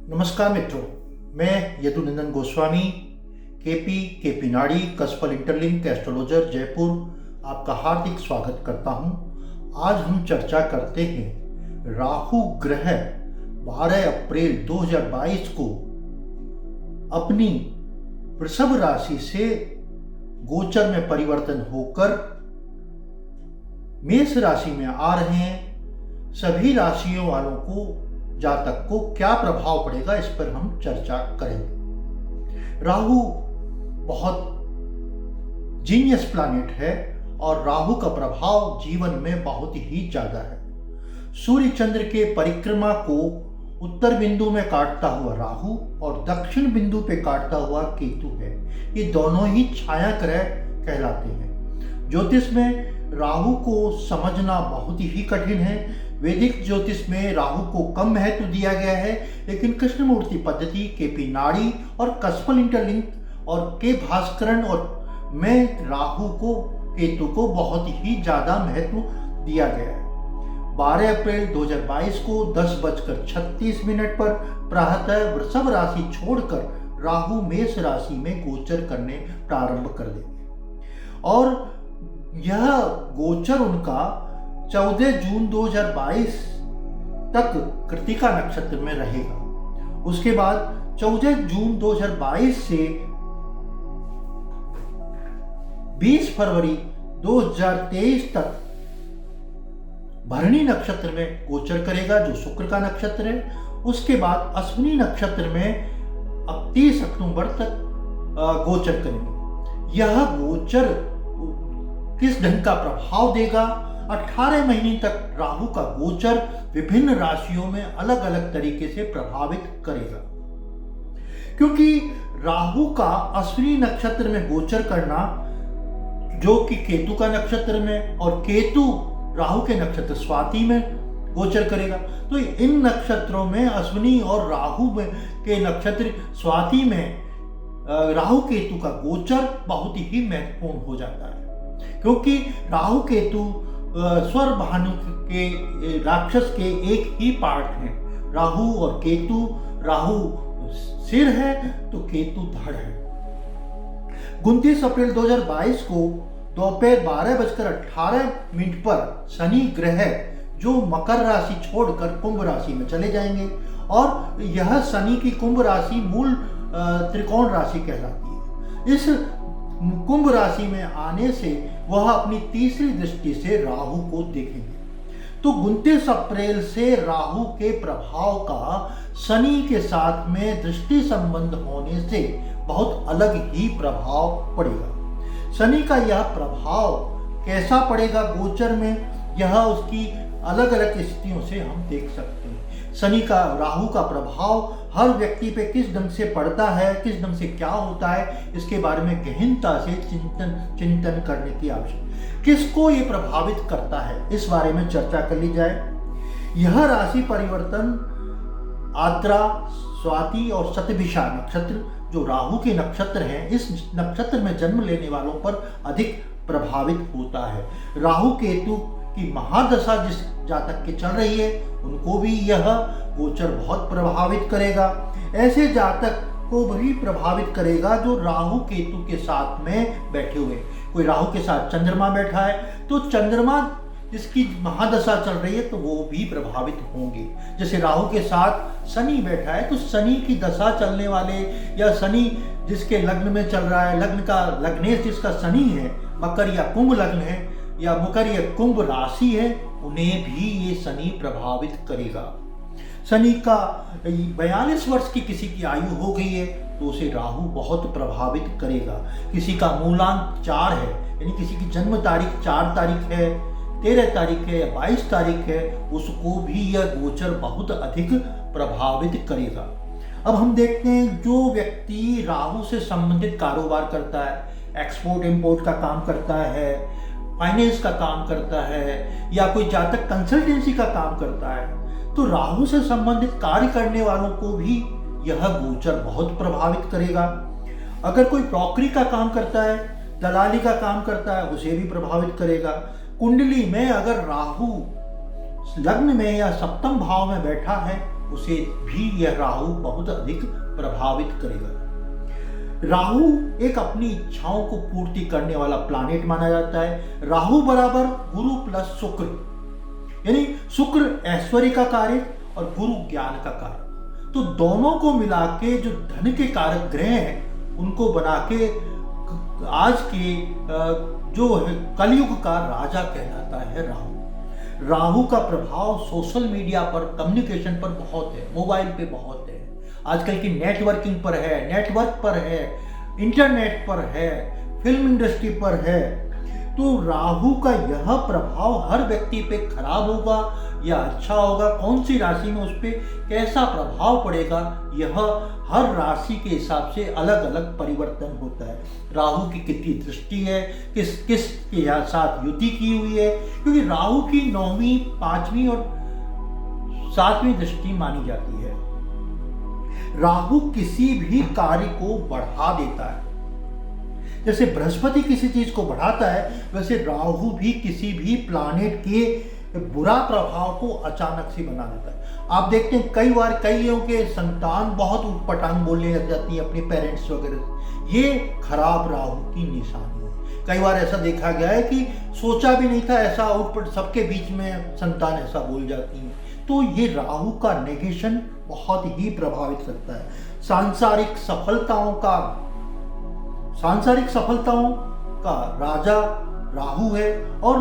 नमस्कार मित्रों, मैं यदुनंदन गोस्वामी केपी नाड़ी कस्पल इंटरलिंक एस्ट्रोलॉजर जयपुर आपका हार्दिक स्वागत करता हूं। आज हम चर्चा करते हैं राहु ग्रह 12 अप्रैल 2022 को अपनी वृषभ राशि से गोचर में परिवर्तन होकर मेष राशि में आ रहे हैं। सभी राशियों वालों को जातक को क्या प्रभाव पड़ेगा, इस पर हम चर्चा करेंगे। राहु बहुत जीनियस प्लैनेट है और राहु का प्रभाव जीवन में बहुत ही ज्यादा है। सूर्य चंद्र के परिक्रमा को उत्तर बिंदु में काटता हुआ राहु और दक्षिण बिंदु पे काटता हुआ केतु है। ये दोनों ही छाया ग्रह कहलाते हैं। ज्योतिष में राहु को समझना बहुत ही कठिन है। वैदिक ज्योतिष में राहु को कम महत्व दिया गया है, लेकिन कृष्णमूर्ति पद्धति, केपी नाड़ी और कस्पल इंटरलिंक और के भास्करन और में राहु को केतु को बहुत ही ज्यादा महत्व दिया गया है। 12 अप्रैल 2022 को 10:36 पर प्रातः वृषभ राशि छोड़कर राहु मेष राशि में गोचर करने प्रारंभ कर देंगे और यह गोचर उनका 14 जून 2022 तक कृतिका नक्षत्र में रहेगा। उसके बाद 14 जून 2022 से 20 फरवरी 2023 तक भरणी नक्षत्र में गोचर करेगा, जो शुक्र का नक्षत्र है। उसके बाद अश्विनी नक्षत्र में 30 अक्टूबर तक गोचर करेंगे। यह गोचर किस ढंग का प्रभाव देगा? 18 महीने तक राहु का गोचर विभिन्न राशियों में अलग अलग तरीके से प्रभावित करेगा, क्योंकि राहु का अश्विनी नक्षत्र में गोचर करना, जो कि केतु का नक्षत्र में, और केतु राहु के नक्षत्र स्वाति में गोचर करेगा। तो इन नक्षत्रों में अश्विनी और राहु के नक्षत्र स्वाति में राहु केतु का गोचर बहुत ही महत्वपूर्ण हो जाता है, क्योंकि राहु केतु स्वर भानु के राक्षस के एक ही पार्ट हैं। राहु और केतु, राहु सिर है तो केतु धड़ है। 29 अप्रैल 2022 को दोपहर 12:18 पर शनि ग्रह जो मकर राशि छोड़कर कुंभ राशि में चले जाएंगे और यह शनि की कुंभ राशि मूल त्रिकोण राशि कहलाती है। इस कुंभ राशि में आने से वह अपनी तीसरी दृष्टि से राहु को देखेंगे। तो 29 अप्रैल से राहु के प्रभाव का शनि के साथ में दृष्टि संबंध होने से बहुत अलग ही प्रभाव पड़ेगा। शनि का यह प्रभाव कैसा पड़ेगा गोचर में, यह उसकी अलग अलग स्थितियों से हम देख सकते हैं। शनि का, राहु का प्रभाव हर व्यक्ति पे किस ढंग से पड़ता है, किस ढंग से क्या होता है, इसके बारे में गहनता से चिंतन करने की आवश्यकता। किसको ये प्रभावित करता है, इस बारे में चर्चा कर ली जाए। यह राशि परिवर्तन आद्रा, स्वाति और शतभिषा नक्षत्र जो राहु के नक्षत्र हैं, इस नक्षत्र में जन्म लेने वालों पर अधिक प्रभावित होता है। राहु केतु की महादशा जिस जातक की चल रही है, उनको भी यह गोचर बहुत प्रभावित करेगा। ऐसे जातक को भी प्रभावित करेगा जो राहु केतु के साथ में बैठे हुए। कोई राहु के साथ चंद्रमा बैठा है तो चंद्रमा जिसकी महादशा चल रही है तो वो भी प्रभावित होंगे। जैसे राहु के साथ शनि बैठा है तो शनि की दशा चलने वाले, या शनि जिसके लग्न में चल रहा है, लग्न का लग्नेश जिसका शनि है, मकर या कुंभ लग्न है या मकर या कुंभ राशि है, उन्हें भी ये शनि प्रभावित करेगा। शनि का 42 वर्ष की किसी की आयु हो गई है तो उसे राहु बहुत प्रभावित करेगा। किसी का मूलांक 4 है, यानी किसी की जन्म तारीख 4 तारीख है, 13 तारीख है या 22 तारीख है, उसको भी यह गोचर बहुत अधिक प्रभावित करेगा। अब हम देखते हैं जो व्यक्ति राहु से संबंधित कारोबार करता है, एक्सपोर्ट इंपोर्ट का काम करता है, फाइनेंस का काम करता है, या कोई जातक कंसल्टेंसी का काम करता है, तो राहु से संबंधित कार्य करने वालों को भी यह गोचर बहुत प्रभावित करेगा। अगर कोई ब्रोकरी का काम करता है, दलाली का काम करता है, उसे भी प्रभावित करेगा। कुंडली में अगर राहु लग्न में या सप्तम भाव में बैठा है उसे भी यह राहु बहुत अधिक प्रभावित करेगा। राहु एक अपनी इच्छाओं को पूर्ति करने वाला प्लैनेट माना जाता है। राहु बराबर गुरु प्लस शुक्र, यानी शुक्र ऐश्वर्य का कारक और गुरु ज्ञान का कारक। तो दोनों को मिला के जो धन के कारक ग्रह हैं उनको बना के आज के जो कलयुग का राजा कहलाता है राहु। राहु का प्रभाव सोशल मीडिया पर, कम्युनिकेशन पर बहुत है, मोबाइल पे बहुत है, आजकल की नेटवर्किंग पर है, नेटवर्क पर है, इंटरनेट पर है, फिल्म इंडस्ट्री पर है। तो राहु का यह प्रभाव हर व्यक्ति पे खराब होगा या अच्छा होगा, कौन सी राशि में उस पर कैसा प्रभाव पड़ेगा, यह हर राशि के हिसाब से अलग अलग परिवर्तन होता है। राहु की कितनी दृष्टि है, किस किस के साथ युति की हुई है, क्योंकि राहु की 9वीं, 5वीं और 7वीं दृष्टि मानी जाती है। राहु किसी भी कार्य को बढ़ा देता है। जैसे बृहस्पति किसी चीज को बढ़ाता है, वैसे राहु भी किसी भी प्लैनेट के बुरा प्रभाव को अचानक से बना देता है। आप देखते हैं कई बार कईयों के संतान बहुत उटपटांग बोलने लग जाती है अपने पेरेंट्स वगैरह, ये खराब राहु की निशानी है। कई बार ऐसा देखा गया है कि सोचा भी नहीं था ऐसा उटपट, सबके बीच में संतान ऐसा बोल जाती है। तो ये राहु का नेगेशन बहुत ही प्रभावित करता है। सांसारिक सफलताओं का राजा राहु है और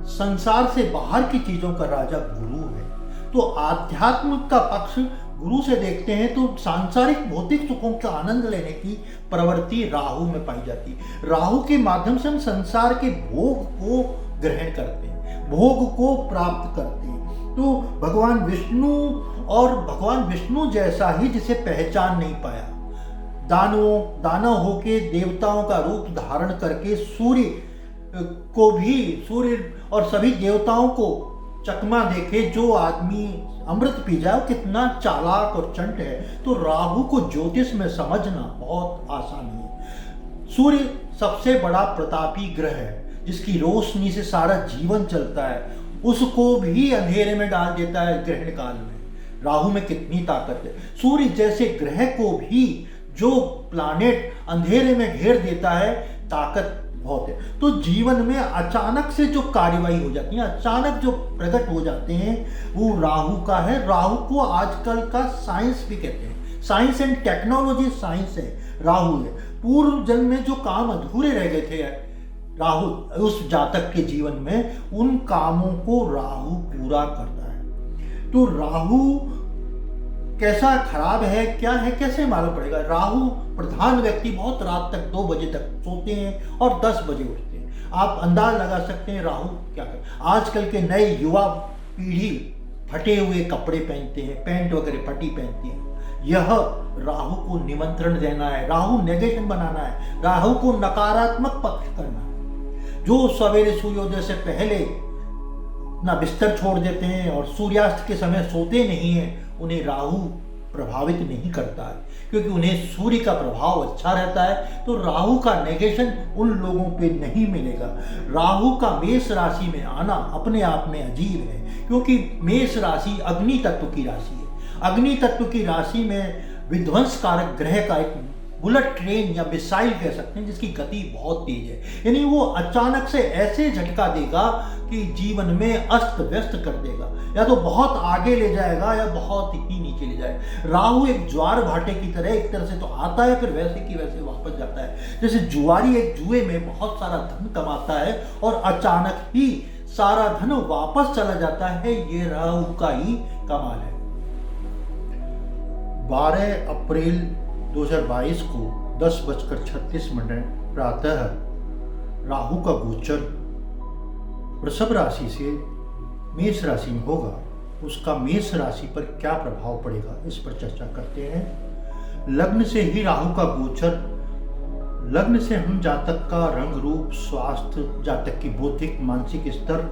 संसार से बाहर की चीजों का राजा गुरु है। तो आध्यात्म का पक्ष गुरु से देखते हैं तो सांसारिक भौतिक सुखों का आनंद लेने की प्रवृत्ति राहु में पाई जाती है। राहु के माध्यम से हम संसार के भोग को ग्रहण करते हैं, भोग को प्राप्त करते हैं। तो भगवान विष्णु जैसा ही जिसे पहचान नहीं पाया, दानव होके देवताओं का रूप धारण करके सूर्य और सभी देवताओं को चकमा देखे जो आदमी अमृत पी जाए कितना चालाक और चंट है। तो राहु को ज्योतिष में समझना बहुत आसान है। सूर्य सबसे बड़ा प्रतापी ग्रह है, जिसकी रोशनी से सारा जीवन चलता है, उसको भी अंधेरे में डाल देता है ग्रहण काल में। राहु में कितनी ताकत है। सूर्य जैसे ग्रह को भी जो प्लैनेट अंधेरे में घेर देता है, ताकत बहुत है। तो जीवन में अचानक से जो कार्यवाही हो जाती है, अचानक जो प्रकट हो जाते हैं, वो राहु का है। राहु को आजकल का साइंस भी कहते हैं, साइंस एंड टेक्नोलॉजी साइंस है, राहु है। पूर्व जन्म में जो काम अधूरे रह गए थे राहु उस जातक के जीवन में, उन कामों को राहु पूरा करता है। तो राहु कैसा खराब है, क्या है, कैसे मालूम पड़ेगा। राहु प्रधान व्यक्ति बहुत रात तक 2 बजे तक सोते हैं और 10 बजे उठते हैं। आप अंदाज लगा सकते हैं राहु क्या कर। आजकल के नए युवा पीढ़ी फटे हुए कपड़े पहनते हैं, पैंट वगैरह फटी पहनती हैं। यह राहु को निमंत्रण देना है, राहु नेगेशन बनाना है, राहु को नकारात्मक पक्ष करना है। जो सवेरे सूर्योदय से पहले अपना बिस्तर छोड़ देते हैं और सूर्यास्त के समय सोते नहीं हैं, उन्हें राहु प्रभावित नहीं करता है, क्योंकि उन्हें सूर्य का प्रभाव अच्छा रहता है। तो राहु का नेगेशन उन लोगों पे नहीं मिलेगा। राहु का मेष राशि में आना अपने आप में अजीब है, क्योंकि मेष राशि अग्नि तत्व की राशि है। अग्नि तत्व की राशि में विध्वंसकारक ग्रह का एक बुलेट ट्रेन या मिसाइल कह सकते हैं, जिसकी गति बहुत तेज है। यानी वो अचानक से ऐसे झटका देगा कि जीवन में अस्त व्यस्त कर देगा, या तो बहुत आगे ले जाएगा या बहुत ही नीचे ले जाएगा। राहु एक ज्वार भाटे की तरह एक तरह से तो आता है, फिर वैसे की वैसे वापस जाता है। जैसे जुआरी एक जुए में बहुत सारा धन कमाता है और अचानक ही सारा धन वापस चला जाता है, ये राहु का ही कमाल है। 12 अप्रैल 2022 को 10:36 प्रातः राहु का गोचर वृषभ राशि से मेष राशि में होगा। उसका मेष राशि पर क्या प्रभाव पड़ेगा, इस पर चर्चा करते हैं। लग्न से ही राहु का गोचर, लग्न से हम जातक का रंग रूप, स्वास्थ्य, जातक की बौद्धिक मानसिक स्तर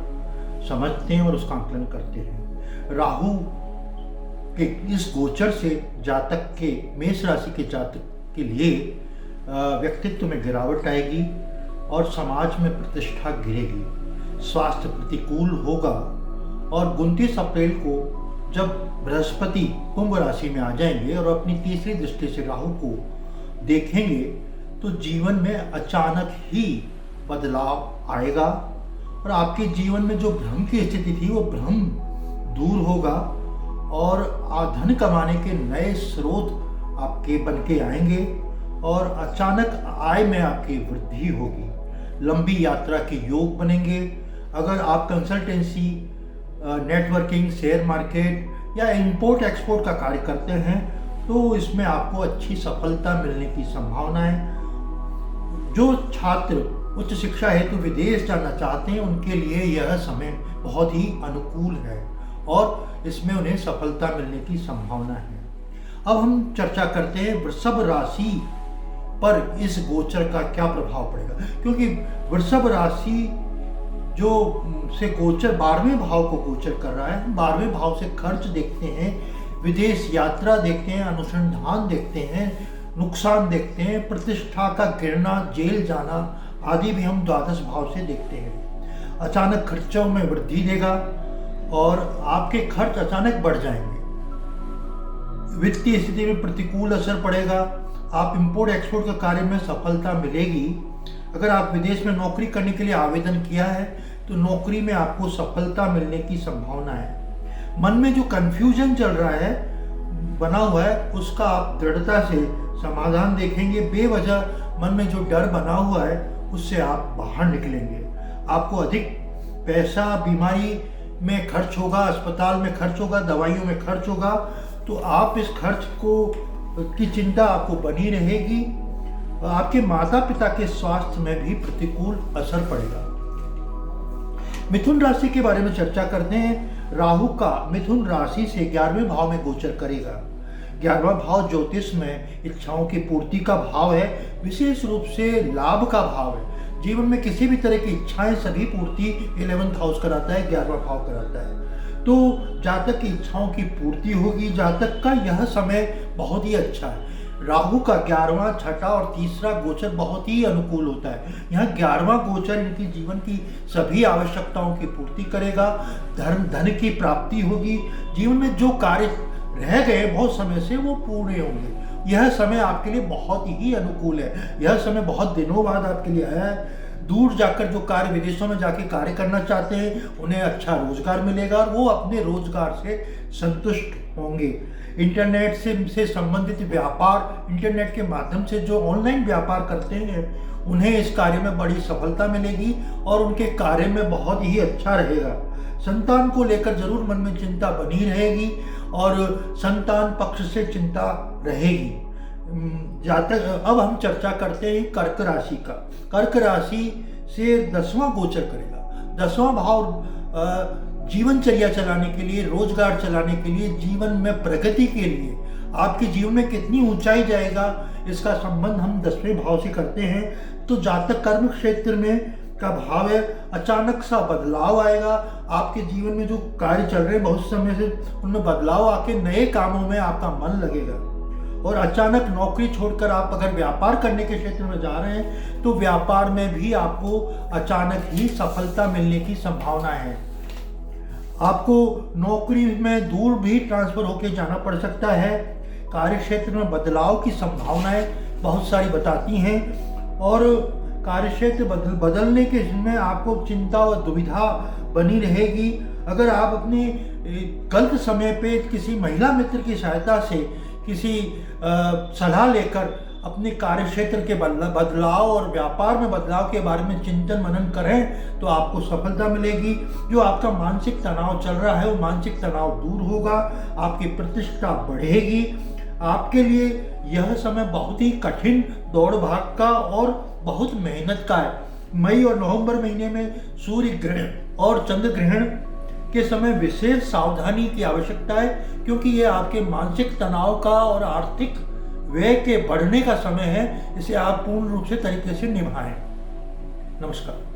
समझते हैं और उसका आकलन करते हैं। राहु के इस गोचर से जातक के, मेष राशि के जातक के लिए व्यक्तित्व में गिरावट आएगी और समाज में प्रतिष्ठा गिरेगी, स्वास्थ्य प्रतिकूल होगा। और 29 अप्रैल को जब बृहस्पति कुंभ राशि में आ जाएंगे और अपनी तीसरी दृष्टि से राहु को देखेंगे तो जीवन में अचानक ही बदलाव आएगा और आपके जीवन में जो भ्रम की स्थिति थी वो भ्रम दूर होगा और धन कमाने के नए स्रोत आपके बन के आएंगे और अचानक आय में आपकी वृद्धि होगी। लंबी यात्रा के योग बनेंगे। अगर आप कंसल्टेंसी, नेटवर्किंग, शेयर मार्केट या इंपोर्ट एक्सपोर्ट का कार्य करते हैं तो इसमें आपको अच्छी सफलता मिलने की संभावना है। जो छात्र उच्च शिक्षा हेतु विदेश जाना चाहते हैं उनके लिए यह समय बहुत ही अनुकूल है और इसमें उन्हें सफलता मिलने की संभावना है। अब हम चर्चा करते हैं वृषभ राशि पर इस गोचर का क्या प्रभाव पड़ेगा, क्योंकि वृषभ राशि जो से गोचर 12वें भाव को गोचर कर रहा है। 12वें भाव से खर्च देखते हैं, विदेश यात्रा देखते हैं, अनुसंधान देखते हैं, नुकसान देखते हैं, प्रतिष्ठा का गिरना, जेल जाना आदि भी हम द्वादश भाव से देखते हैं। अचानक खर्चों में वृद्धि देगा और आपके खर्च अचानक बढ़ जाएंगे। वित्तीय स्थिति में प्रतिकूल असर पड़ेगा। आप इंपोर्ट एक्सपोर्ट के कार्य में सफलता मिलेगी। अगर आप विदेश में नौकरी करने के लिए आवेदन किया है तो नौकरी में आपको सफलता मिलने की संभावना है। मन में जो कंफ्यूजन चल रहा है, बना हुआ है, उसका आप दृढ़ता से समाधान देखेंगे। बेवजह मन में जो डर बना हुआ है उससे आप बाहर निकलेंगे। आपको अधिक पैसा बीमारी में खर्च होगा, अस्पताल में खर्च होगा, दवाइयों में खर्च होगा, तो आप इस खर्च की चिंता आपको बनी रहेगी। आपके माता पिता के स्वास्थ्य में भी प्रतिकूल असर पड़ेगा। मिथुन राशि के बारे में चर्चा करते हैं। राहु का मिथुन राशि से 11वें भाव में गोचर करेगा। 11वां भाव ज्योतिष में इच्छाओं की पूर्ति का भाव है, विशेष रूप से लाभ का भाव है। जीवन में किसी भी तरह की इच्छाएं सभी पूर्ति 11th हाउस कराता है, 11वां भाव कराता है। तो जातक की इच्छाओं की पूर्ति होगी। जातक का यह समय बहुत ही अच्छा है। राहु का 11वां, 6ठा और 3रा गोचर बहुत ही अनुकूल होता है। यहाँ 11वां गोचर इनकी जीवन की सभी आवश्यकताओं की पूर्ति करेगा। धन की प्राप्ति होगी। जीवन में जो कार्य रह गए बहुत समय से वो पूरे होंगे। यह समय आपके लिए बहुत ही अनुकूल है। यह समय बहुत दिनों बाद आपके लिए आया है। दूर जाकर जो कार्य, विदेशों में जाके कार्य करना चाहते हैं उन्हें अच्छा रोजगार मिलेगा और वो अपने रोजगार से संतुष्ट होंगे। इंटरनेट से संबंधित व्यापार, इंटरनेट के माध्यम से जो ऑनलाइन व्यापार करते हैं उन्हें इस कार्य में बड़ी सफलता मिलेगी और उनके कार्य में बहुत ही अच्छा रहेगा। संतान को लेकर जरूर मन में चिंता बनी रहेगी और संतान पक्ष से चिंता रहेगी। जातक अब हम चर्चा करते हैं कर्क राशि का। कर्क राशि से 10वां गोचर करेगा। 10वां भाव जीवनचर्या चलाने के लिए, रोजगार चलाने के लिए, जीवन में प्रगति के लिए, आपके जीवन में कितनी ऊंचाई जाएगा इसका संबंध हम 10वें भाव से करते हैं। तो जातक कर्म क्षेत्र में का भाव है, अचानक सा बदलाव आएगा। आपके जीवन में जो कार्य चल रहे हैं बहुत समय से उनमें बदलाव आके नए कामों में आपका मन लगेगा और अचानक नौकरी छोड़कर आप अगर व्यापार करने के क्षेत्र में जा रहे हैं तो व्यापार में भी आपको अचानक ही सफलता मिलने की संभावना है। आपको नौकरी में दूर भी ट्रांसफर होकर जाना पड़ सकता है। कार्य क्षेत्र में बदलाव की संभावनाएं बहुत सारी बताती हैं और कार्यक्षेत्र बदलने के जिसमें आपको चिंता और दुविधा बनी रहेगी। अगर आप अपनी गलत समय पे किसी महिला मित्र की सहायता से किसी सलाह लेकर अपने कार्यक्षेत्र के बदलाव और व्यापार में बदलाव के बारे में चिंतन मनन करें तो आपको सफलता मिलेगी। जो आपका मानसिक तनाव चल रहा है वो मानसिक तनाव दूर होगा, आपकी प्रतिष्ठा बढ़ेगी। आपके लिए यह समय बहुत ही कठिन दौड़ भाग का और बहुत मेहनत का है। मई और नवंबर महीने में सूर्य ग्रहण और चंद्र ग्रहण के समय विशेष सावधानी की आवश्यकता है, क्योंकि ये आपके मानसिक तनाव का और आर्थिक व्यय के बढ़ने का समय है। इसे आप पूर्ण रूप से तरीके से निभाएं। नमस्कार।